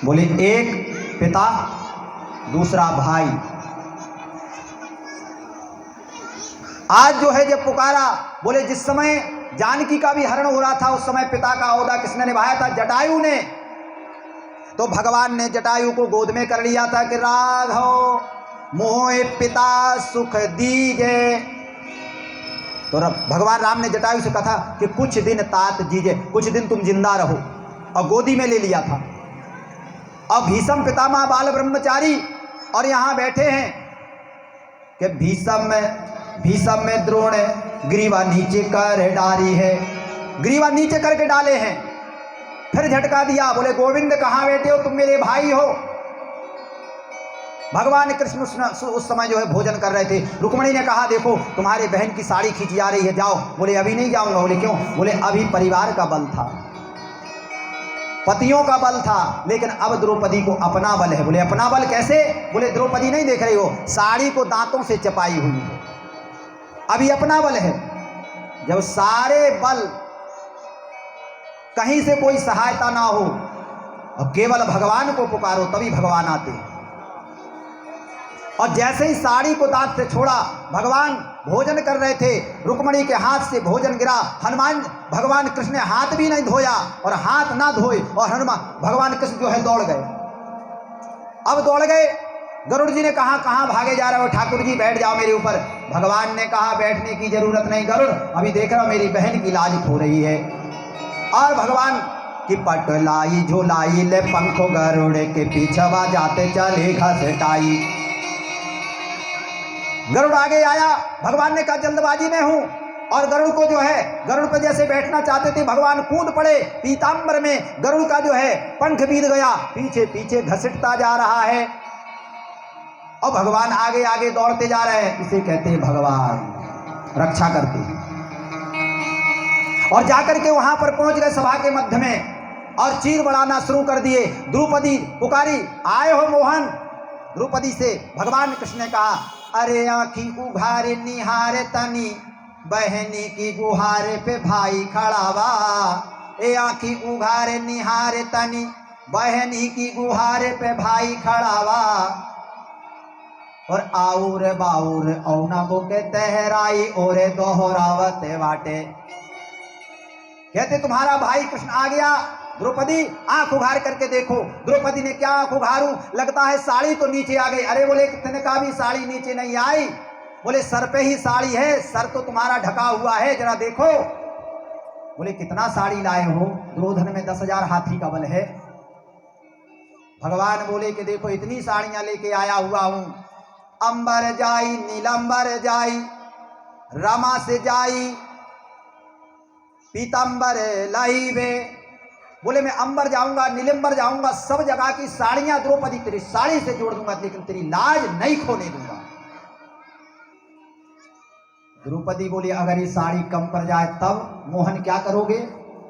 बोले एक पिता दूसरा भाई। आज जो है जब पुकारा, बोले जिस समय जानकी का भी हरण हो रहा था उस समय पिता का ओहदा किसने निभाया था? जटायु ने। तो भगवान ने जटायु को गोद में कर लिया था कि राघव मोहे पिता सुख दीजे। तो भगवान राम ने जटायु से कहा कि कुछ दिन तात जीजे, कुछ दिन तुम जिंदा रहो, और गोदी में ले लिया था। अब भीष्म पितामह बाल ब्रह्मचारी और यहां बैठे हैं कि भीष्म में द्रोण ग्रीवा नीचे कर डाली है, ग्रीवा नीचे करके डाले हैं। फिर झटका दिया, बोले गोविंद कहां बैठे हो, तुम मेरे भाई हो। भगवान कृष्ण उस समय जो है भोजन कर रहे थे। रुक्मिणी ने कहा देखो तुम्हारे बहन की साड़ी खींची जा रही है, जाओ। बोले अभी नहीं जाऊंगा। बोले क्यों? बोले अभी परिवार का बल था, पतियों का बल था, लेकिन अब द्रौपदी को अपना बल है। बोले अपना बल कैसे? बोले द्रौपदी नहीं देख रही हो, साड़ी को दांतों से चपाई हुई है, अभी अपना बल है। जब सारे बल, कहीं से कोई सहायता ना हो और केवल भगवान को पुकारो तभी भगवान आते हैं। और जैसे ही साड़ी को दांत से छोड़ा, भगवान भोजन कर रहे थे, रुक्मिणी के हाथ से भोजन गिरा। भगवान कृष्ण ने हाथ भी नहीं धोया, और हाथ ना धोए और भगवान कृष्ण जो है दौड़ गए। अब दौड़ गए, गरुड़ जी ने कहा कहां भागे जा रहे हो ठाकुर जी, बैठ जाओ मेरे ऊपर। भगवान ने कहा बैठने की जरूरत नहीं गरुड़, अभी देख रहा मेरी बहन की लाज हो रही है। और भगवान की पटलाई झोलाई ले पंखो गरुड़ के पीछवा जाते चले घसटाई। गरुड़ आगे आया, भगवान ने कहा जल्दबाजी में हूं, और गरुड़ को जो है, गरुड़ पर जैसे बैठना चाहते थे, भगवान कूद पड़े पीतांबर में। गरुड़ का जो है पंख बीत गया, पीछे पीछे घसीटता जा रहा है, और भगवान आगे आगे दौड़ते जा रहे हैं। इसे कहते हैं भगवान रक्षा करते हैं। और जाकर के वहां पर पहुंच गए सभा के मध्य में, और चीर बढ़ाना शुरू कर दिए। द्रौपदी पुकारी, आए हो मोहन। द्रौपदी से भगवान कृष्ण ने कहा अरे आँखी उघारे निहारे तनी, बहनी की गुहारे पे भाई खड़ावा। ए आँखी उघारे निहारे तनी, बहनी की गुहारे पे भाई खड़ावा। और आउर बाउर औना बुके तहराई ओरे दोहरावते वाटे। कहते तुम्हारा भाई कृष्ण आ गया। द्रौपदी आंख उघार करके देखो। द्रौपदी ने क्या आंख उघारूं, लगता है साड़ी तो नीचे आ गई। अरे बोले कितने का भी साड़ी नीचे नहीं आई। बोले सर पे ही साड़ी है, सर तो तुम्हारा ढका हुआ है, जरा देखो। बोले कितना साड़ी लाए हो? द्रोधन में 10,000 हाथी का बल है। भगवान बोले कि देखो इतनी साड़ियां लेके आया हुआ हूं। अंबर जाई नीलंबर जाई, रमा से जाई पीतांबर लाई वे। बोले मैं अंबर जाऊंगा, नीलंबर जाऊंगा, सब जगह की साड़ियां द्रौपदी तेरी साड़ी से जोड़ दूंगा, लेकिन तेरी लाज नहीं खोने दूंगा। द्रौपदी बोली अगर ये साड़ी कम पड़ जाए तब मोहन क्या करोगे?